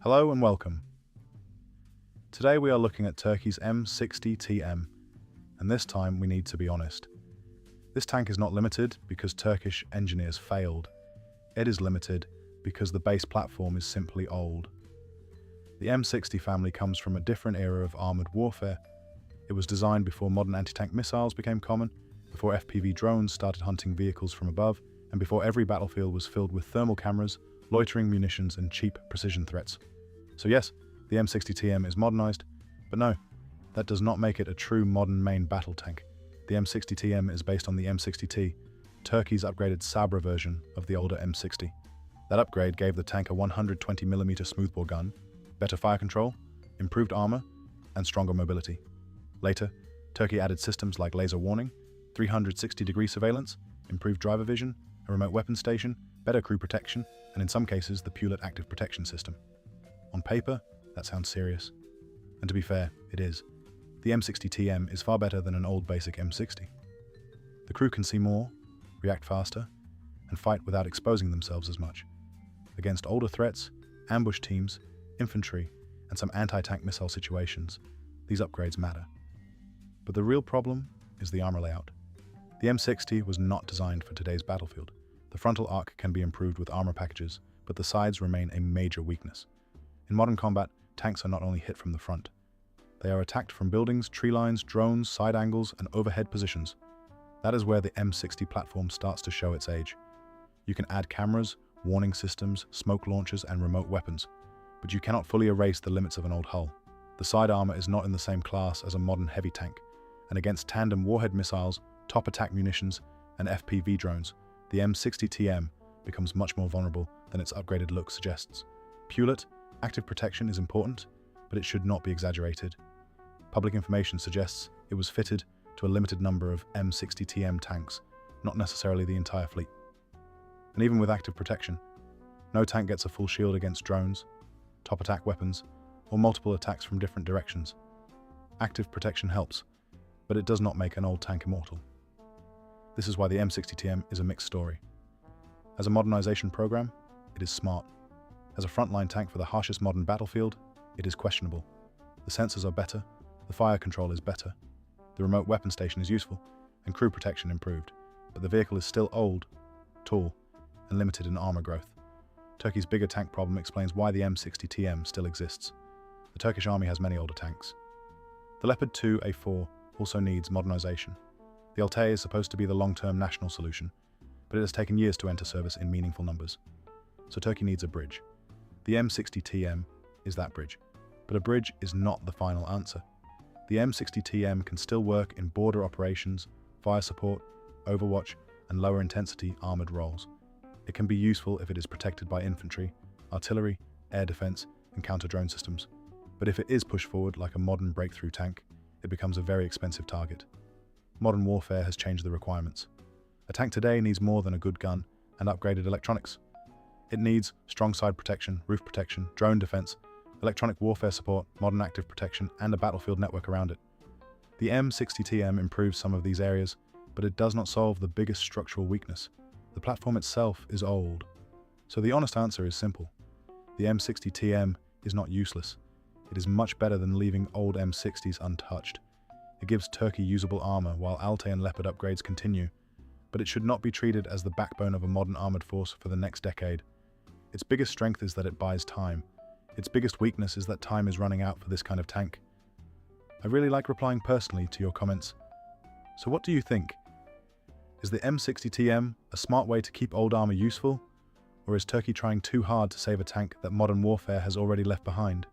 Hello and welcome. Today we are looking at Turkey's M60TM, and this time we need to be honest. This tank is not limited because Turkish engineers failed. It is limited because the base platform is simply old. The M60 family comes from a different era of armoured warfare. It was designed before modern anti-tank missiles became common, before FPV drones started hunting vehicles from above, and before every battlefield was filled with thermal cameras, loitering munitions and cheap precision threats. So yes, the M60TM is modernized, but no, that does not make it a true modern main battle tank. The M60TM is based on the M60T, Turkey's upgraded Sabra version of the older M60. That upgrade gave the tank a 120mm smoothbore gun, better fire control, improved armor, and stronger mobility. Later, Turkey added systems like laser warning, 360-degree surveillance, improved driver vision, a remote weapon station, better crew protection, and in some cases the PULAT active protection system. On paper, that sounds serious. And to be fair, it is. The M60TM is far better than an old basic M60. The crew can see more, react faster, and fight without exposing themselves as much. Against older threats, ambush teams, infantry, and some anti-tank missile situations, these upgrades matter. But the real problem is the armor layout. The M60 was not designed for today's battlefield. The frontal arc can be improved with armor packages, but the sides remain a major weakness. In modern combat, tanks are not only hit from the front. They are attacked from buildings, tree lines, drones, side angles, and overhead positions. That is where the M60 platform starts to show its age. You can add cameras, warning systems, smoke launchers, and remote weapons, but you cannot fully erase the limits of an old hull. The side armor is not in the same class as a modern heavy tank, and against tandem warhead missiles, top attack munitions, and FPV drones, the M60TM becomes much more vulnerable than its upgraded look suggests. PULAT active protection is important, but it should not be exaggerated. Public information suggests it was fitted to a limited number of M60TM tanks, not necessarily the entire fleet. And even with active protection, no tank gets a full shield against drones, top attack weapons, or multiple attacks from different directions. Active protection helps, but it does not make an old tank immortal. This is why the M60TM is a mixed story. As a modernization program, it is smart. As a frontline tank for the harshest modern battlefield, it is questionable. The sensors are better, the fire control is better, the remote weapon station is useful, and crew protection improved, but the vehicle is still old, tall, and limited in armor growth. Turkey's bigger tank problem explains why the M60TM still exists. The Turkish army has many older tanks. The Leopard 2A4 also needs modernization. The Altay is supposed to be the long-term national solution, but it has taken years to enter service in meaningful numbers. So Turkey needs a bridge. The M60TM is that bridge, but a bridge is not the final answer. The M60TM can still work in border operations, fire support, overwatch, and lower intensity armored roles. It can be useful if it is protected by infantry, artillery, air defense, and counter-drone systems. But if it is pushed forward like a modern breakthrough tank, it becomes a very expensive target. Modern warfare has changed the requirements. A tank today needs more than a good gun and upgraded electronics. It needs strong side protection, roof protection, drone defense, electronic warfare support, modern active protection, and a battlefield network around it. The M60TM improves some of these areas, but it does not solve the biggest structural weakness. The platform itself is old. So the honest answer is simple. The M60TM is not useless. It is much better than leaving old M60s untouched. It gives Turkey usable armor while Altay and Leopard upgrades continue, but it should not be treated as the backbone of a modern armored force for the next decade. Its biggest strength is that it buys time. Its biggest weakness is that time is running out for this kind of tank. I really like replying personally to your comments. So what do you think? Is the M60TM a smart way to keep old armor useful? Or is Turkey trying too hard to save a tank that modern warfare has already left behind?